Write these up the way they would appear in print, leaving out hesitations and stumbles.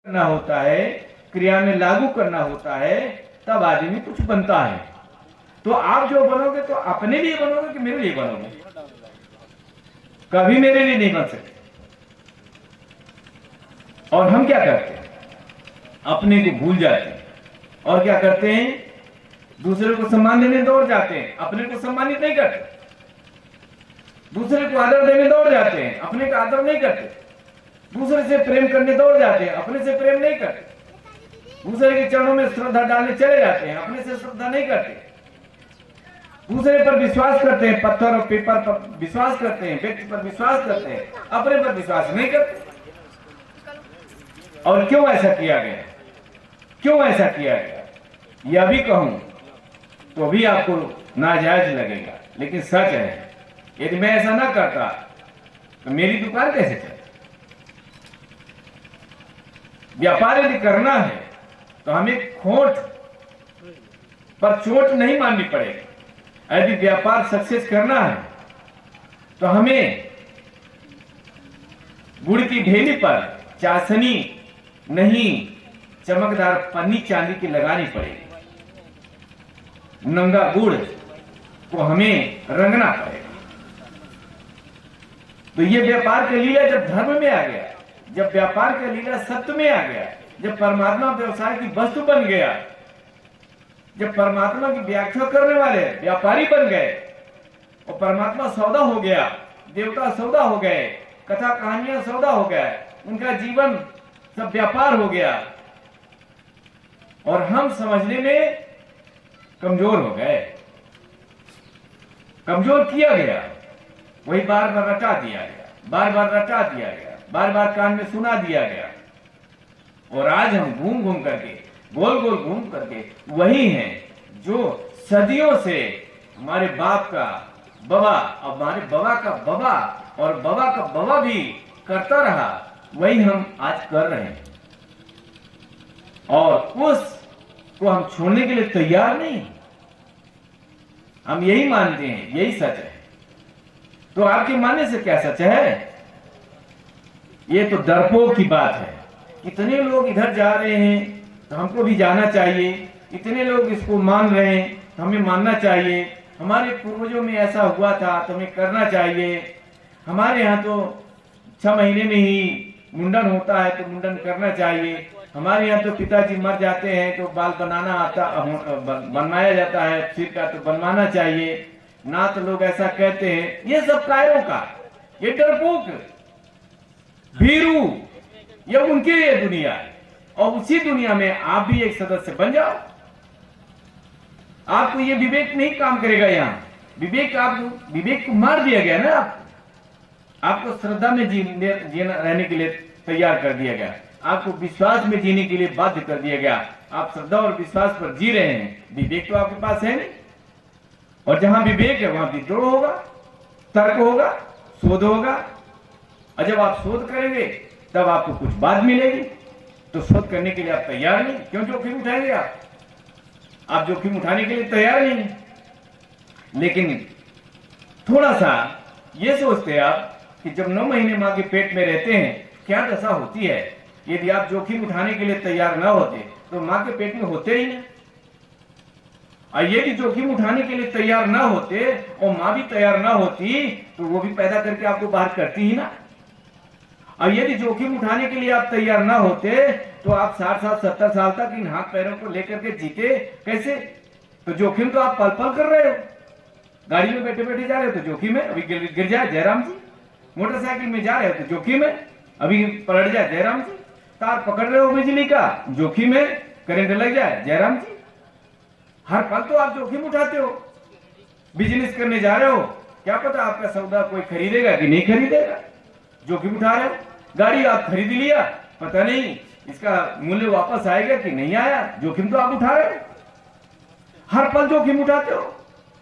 करना होता है, क्रिया में लागू करना होता है, तब आदमी कुछ बनता है। तो आप जो बनोगे तो अपने लिए बनोगे कि मेरे लिए बनोगे? कभी मेरे लिए नहीं बन सकते। और हम क्या करते हैं? अपने को भूल जाते हैं और क्या करते हैं? दूसरे को सम्मान देने दौड़ जाते हैं, अपने को सम्मानित नहीं करते। दूसरे को आदर देने दौड़ जाते हैं, अपने का आदर नहीं करते। दूसरे से प्रेम करने दौड़ जाते हैं, अपने से प्रेम नहीं करते। दूसरे के चरणों में श्रद्धा डालने चले जाते हैं, अपने से श्रद्धा नहीं करते। दूसरे पर विश्वास करते हैं, पत्थर और पेपर पर विश्वास करते हैं, व्यक्ति पर विश्वास करते हैं, अपने पर विश्वास नहीं करते। और क्यों ऐसा किया गया? क्यों ऐसा किया गया? यह भी कहूं तो भी आपको नाजायज लगेगा, लेकिन सच है। यदि मैं ऐसा ना करता तो मेरी दुकान कैसे चलती? व्यापार यदि करना है तो हमें खोट पर चोट नहीं माननी पड़ेगी। यदि व्यापार सक्सेस करना है तो हमें गुड़ की ढेली पर चाशनी नहीं, चमकदार पन्नी चांदी की लगानी पड़ेगी। नंगा गुड़ को हमें रंगना पड़ेगा। तो ये व्यापार का लीला जब धर्म में आ गया, जब व्यापार का लीला सत्य में आ गया, जब परमात्मा व्यवसाय की वस्तु बन गया, जब परमात्मा की व्याख्या करने वाले व्यापारी बन गए और परमात्मा सौदा हो गया, देवता सौदा हो गए, कथा कहानियां सौदा हो गए, उनका जीवन सब व्यापार हो गया और हम समझने में कमजोर हो गए। कमजोर किया गया, वही बार बार रटा दिया गया, बार बार रटा दिया गया, बार बार कान में सुना दिया गया। और आज हम घूम घूम करके, गोल गोल घूम करके वही हैं जो सदियों से हमारे बाप का बाबा, हमारे बाबा का बाबा और बाबा का बाबा भी करता रहा, वही हम आज कर रहे हैं। और उसको हम छोड़ने के लिए तैयार नहीं। हम यही मानते हैं, यही सच है। तो आपके मानने से क्या सच है? ये तो डरपोक की बात है। कितने लोग इधर जा रहे हैं तो हमको भी जाना चाहिए, इतने लोग इसको मान रहे हैं तो हमें मानना चाहिए। हमारे पूर्वजों में ऐसा हुआ था तो हमें करना चाहिए। हमारे यहाँ तो 6 महीने में ही मुंडन होता है तो मुंडन करना चाहिए। हमारे यहाँ तो पिताजी मर जाते हैं तो बाल बनाना आता, बनवाया जाता है, सिर का तो बनवाना चाहिए। ना तो लोग ऐसा कहते हैं। ये सब कायरों का, ये डरपोक भीरू, ये उनके लिए दुनिया है। और उसी दुनिया में आप भी एक सदस्य बन जाओ। आपको ये विवेक नहीं काम करेगा। यहाँ विवेक को मार दिया गया ना। आपको श्रद्धा में जीना रहने के लिए तैयार कर दिया गया, आपको विश्वास में जीने के लिए बाध्य कर दिया गया। आप श्रद्धा और विश्वास पर जी रहे हैं, विवेक तो आपके पास है नहीं। और जहां विवेक है वहां विद्रोह होगा, तर्क होगा, शोध होगा। और जब आप शोध करेंगे तब आपको कुछ बात मिलेगी। तो शोध करने के लिए आप तैयार नहीं, क्यों जोखिम उठाएंगे? आप जोखिम उठाने के लिए तैयार नहीं। लेकिन थोड़ा सा ये सोचते हैं आप कि जब 9 महीने मां के पेट में रहते हैं क्या दशा होती है। यदि आप जोखिम उठाने के लिए तैयार ना होते तो मां के पेट में होते ही नहीं। और यदि जोखिम उठाने के लिए तैयार ना होते और मां भी तैयार ना होती तो वो भी पैदा करके आपको बाहर करती ही ना। और यदि जोखिम उठाने के लिए आप तैयार ना होते तो आप 60 साल 70 साल तक इन हाथ पैरों को लेकर के जीते कैसे? तो जोखिम तो आप पल पल कर रहे हो। गाड़ी में बैठे बैठे जा रहे हो तो जोखिम है, अभी गिर जाए जयराम जी। मोटरसाइकिल में जा रहे हो तो जोखिम है, अभी पलट जाए जयराम जी। तार पकड़ रहे हो बिजली का, जोखिम है, करंट लग जाए जयराम जी। हर पल तो आप जोखिम उठाते हो। बिजनेस करने जा रहे हो, क्या पता आपका सौदा कोई खरीदेगा कि नहीं खरीदेगा, जोखिम उठा रहे हो। गाड़ी आप खरीद लिया, पता नहीं इसका मूल्य वापस आएगा कि नहीं आया, जोखिम तो आप उठा रहे हो। हर पल जोखिम उठाते हो।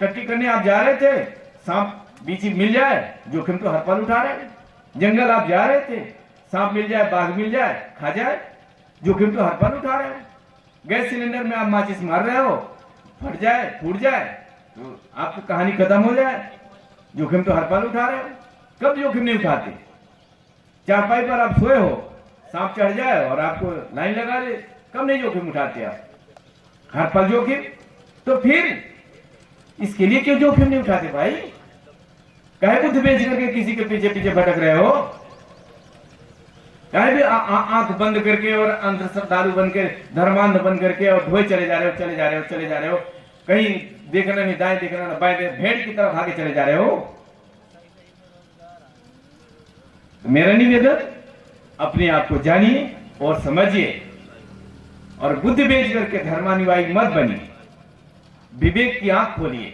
टट्टी करने आप जा रहे थे, सांप बीच मिल जाए, जोखिम तो हर पल उठा रहे हैं। जंगल आप जा रहे थे, सांप मिल जाए, बाघ मिल जाए, खा जाए, जोखिम तो हर पल उठा रहे हैं। गैस सिलेंडर में आप माचिस मार रहे हो, फट जाए, फूट जाए तो आपकी कहानी खत्म हो जाए, जोखिम तो हर पल उठा रहे हो। कब जोखिम नहीं उठाते? चारपाई पर आप सोए हो, सांप चढ़ जाए और आपको लाइन लगा दे, कब नहीं जोखिम उठाते आप? हर पल जोखिम। तो फिर इसके लिए क्यों जोखिम नहीं उठाते भाई? काहे बुद्ध बेच करके किसी के पीछे पीछे भटक रहे हो? काहे भी आंख बंद करके और अंध श्रद्धालु बन के, धर्मांध बन करके और धोए चले जा रहे हो, चले जा रहे हो, चले जा रहे हो, कहीं देखना नहीं दाएं, देखना ना बाएं, भेड़ की तरफ भागे चले जा रहे हो। तो मेरा निवेदन, अपने आप को जानिए और समझिए और बुद्धि बेच करके धर्मानुयायी मत बनिए, विवेक की आंख खोलिए।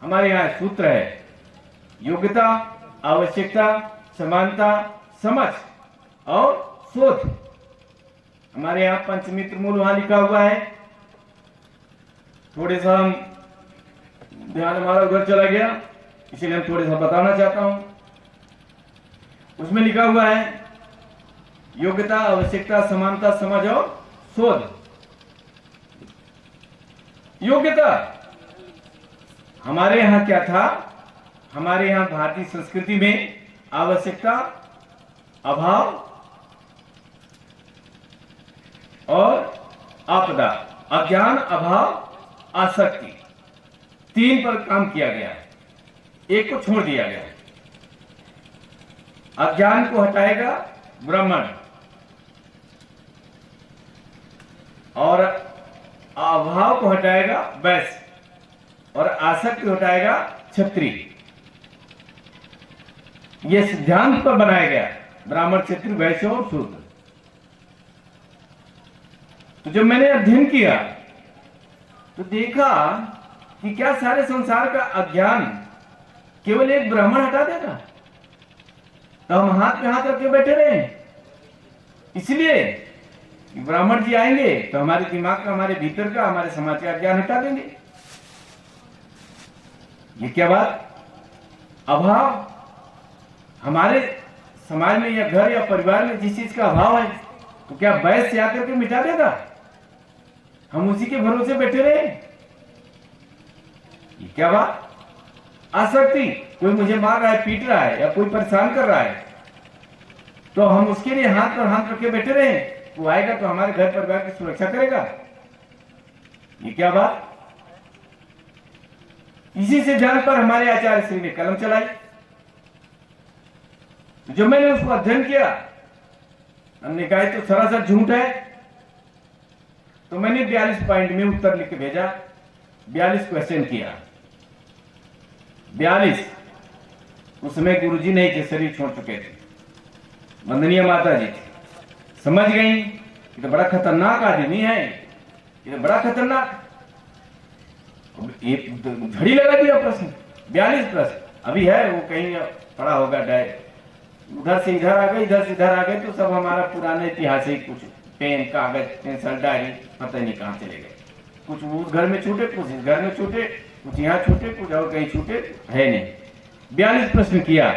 हमारे यहाँ सूत्र है, योग्यता, आवश्यकता, समानता, समझ और शोध। हमारे यहाँ पंचमित्र मूल वहां लिखा हुआ है। थोड़े सा हम ध्यान हमारा उधर चला गया, इसीलिए हम थोड़े सा बताना चाहता हूं। उसमें लिखा हुआ है योग्यता, आवश्यकता, समानता, समझ और शोध। योग्यता हमारे यहां क्या था? हमारे यहां भारतीय संस्कृति में आवश्यकता, अभाव और आपदा, अज्ञान, अभाव, आसक्ति, 3 पर काम किया गया है, एक को छोड़ दिया गया है। अज्ञान को हटाएगा ब्राह्मण और अभाव को हटाएगा वैश्य और आसक्ति को हटाएगा क्षत्रिय। यह सिद्धांत पर बनाया गया, ब्राह्मण, क्षत्रिय, वैश्य और शूद्र। तो जब मैंने अध्ययन किया तो देखा कि क्या सारे संसार का अज्ञान केवल एक ब्राह्मण हटा देगा? तो हम हाथ पे हाथ रखे बैठे रहे। इसलिए ब्राह्मण जी आएंगे तो हमारे दिमाग का, हमारे भीतर का, हमारे समाज का अज्ञान हटा देंगे। ये क्या बात? अभाव हमारे समाज में या घर या परिवार में जिस चीज का अभाव है, तो क्या वैश्य से आकर के मिटा देगा? हम उसी के भरोसे बैठे रहे। ये क्या बात? आसक्ति, कोई मुझे मार रहा है, पीट रहा है या कोई परेशान कर रहा है, तो हम उसके लिए हाथ पर हाथ रखे बैठे रहे। वो आएगा तो हमारे घर परिवार की सुरक्षा करेगा। ये क्या बात? इसी सिद्धांत पर हमारे आचार्य श्री ने कलम चलाई। तो जब मैंने उसको अध्ययन किया, हमने कहा तो सरासर झूठ है। तो मैंने 42 पॉइंट में उत्तर लिख के भेजा, 42 क्वेश्चन किया। 42। उसमें गुरुजी नहीं थे, शरीर छोड़ चुके थे, वंदनीय माता जी थी। समझ गई ये तो बड़ा खतरनाक आदमी है, ये तो बड़ा खतरनाक। एक झड़ी लगा दिया प्रश्न, 42 प्रश्न अभी है, वो कहीं पड़ा होगा डाय, उधर से इधर आ गए, इधर से इधर आ गए, तो सब हमारा पुराना ऐतिहासिक कुछ पेन, कागज, पेंसिल, डायरी पता नहीं कहां चले गए। कुछ उस घर में छूटे, कुछ इस घर में छूटे, कुछ यहाँ छूटे, कुछ और कहीं छूटे, है नहीं। 42 प्रश्न किया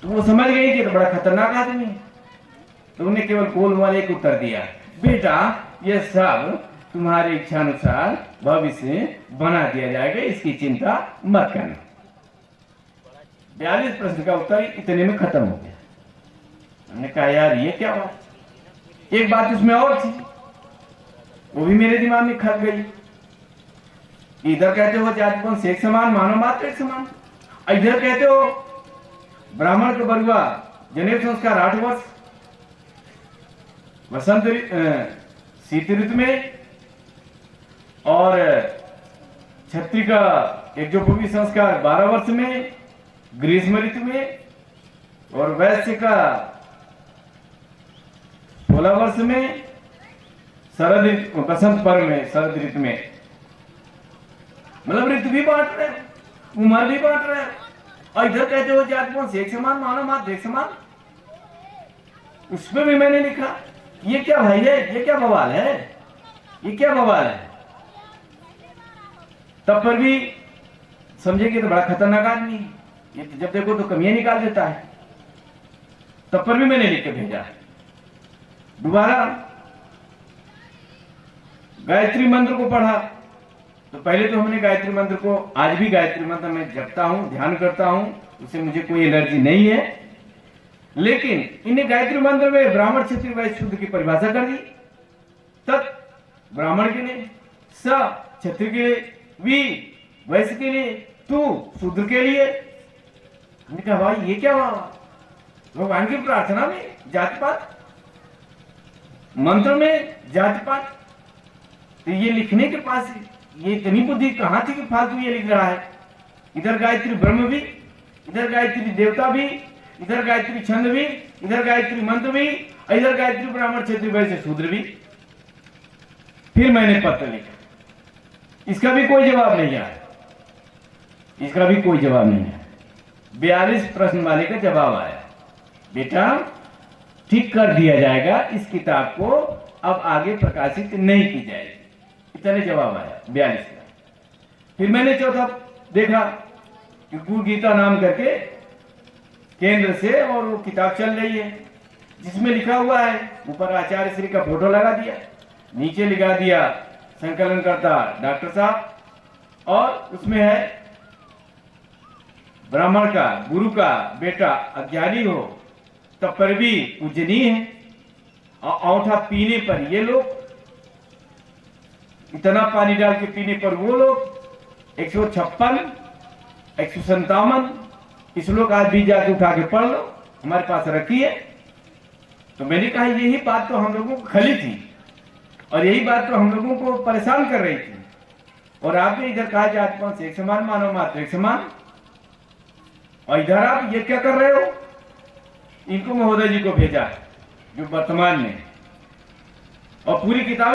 तो वो समझ गई कि तो बड़ा खतरनाक आदमी है। तो उन्हें केवल गोलमाल एक उत्तर दिया, बेटा ये सब तुम्हारी इच्छा अनुसार भविष्य बना दिया जाएगा, इसकी चिंता मत करना। 42 प्रश्न का उत्तर इतने में खत्म हो गया। हमने कहा यार ये क्या बात? एक बात उसमें और थी, वो भी मेरे दिमाग में खप गई। इधर कहते हो जाति वंश एक समान, मानव मात्र एक समान, इधर कहते हो ब्राह्मण का बरुआ जनेऊ संस्कार 8 वर्ष, वसंत शीत ऋतु में, और क्षत्रिय का यज्ञोपवीत संस्कार 12 वर्ष में ग्रीष्म ऋतु में, और वैश्य का 16 वर्ष में, शरद ऋतु, बसंत पर्व में, शरद ऋतु में। मतलब ऋतु भी बांट रहे, उम्र भी बांट रहे, और इधर कहते हो जाति वंश एक समान, मानव मात्र एक समान। उसमें भी मैंने लिखा ये क्या भाई है, ये क्या बवाल है, ये क्या बवाल है। तब पर भी समझे कि तो बड़ा खतरनाक आदमी है, ये तो जब देखो तो कमियां निकाल देता है। तब पर भी मैंने लिख के भेजा। दोबारा गायत्री मंत्र को पढ़ा, तो पहले तो हमने गायत्री मंत्र को, आज भी गायत्री मंत्र में जपता हूं, ध्यान करता हूं, उससे मुझे कोई एलर्जी नहीं है। लेकिन इन्हें गायत्री मंत्र में ब्राह्मण क्षत्रिय वैश्य शूद्र की परिभाषा कर दी। तत् ब्राह्मण के लिए, स क्षत्रिय के लिए, वी वैश्य के लिए, तू शूद्र के लिए। हमने कहा भाई ये क्या हुआ? भगवान की प्रार्थना में जाति पात, मंत्र में जाति पात, तो ये लिखने के पास ये इतनी बुद्धि कहां थी कि फालतू ये लिख रहा है? इधर गायत्री ब्रह्म भी, इधर गायत्री देवता भी, इधर गायत्री छंद भी, इधर गायत्री मंत्र भी, इधर गायत्री ब्राह्मण क्षत्रिय वैश्य शूद्र भी। फिर मैंने पत्र लिखा, इसका भी कोई जवाब नहीं आया, इसका भी कोई जवाब नहीं आया। 42 प्रश्न वाले का जवाब आया, बेटा ठीक कर दिया जाएगा, इस किताब को अब आगे प्रकाशित नहीं की जाएगी। इतने जवाब आया 42 का। फिर मैंने चौथा देखा कि गुरु गीता नाम करके केंद्र से और वो किताब चल रही है, जिसमें लिखा हुआ है, ऊपर आचार्य श्री का फोटो लगा दिया, नीचे लिखा दिया संकलन करता डॉक्टर साहब, और उसमें है ब्राह्मण का गुरु का बेटा अज्ञानी हो तब पर भी पूजनीय है, और औंठा पीने पर ये लोग, इतना पानी डाल के पीने पर वो लोग, 156 157 इस लोग आज भी जाके उठा के पढ़ लो, हमारे पास रखी है। तो मैंने कहा यही बात तो हम लोगों को खली थी, और यही बात तो हम लोगों को परेशान कर रही थी। और आपने इधर कहा जाति पात से एक समान, मानव मात्र एक समान, और इधर आप ये क्या कर रहे हो? इनको महोदय जी को भेजा जो वर्तमान में, और पूरी किताब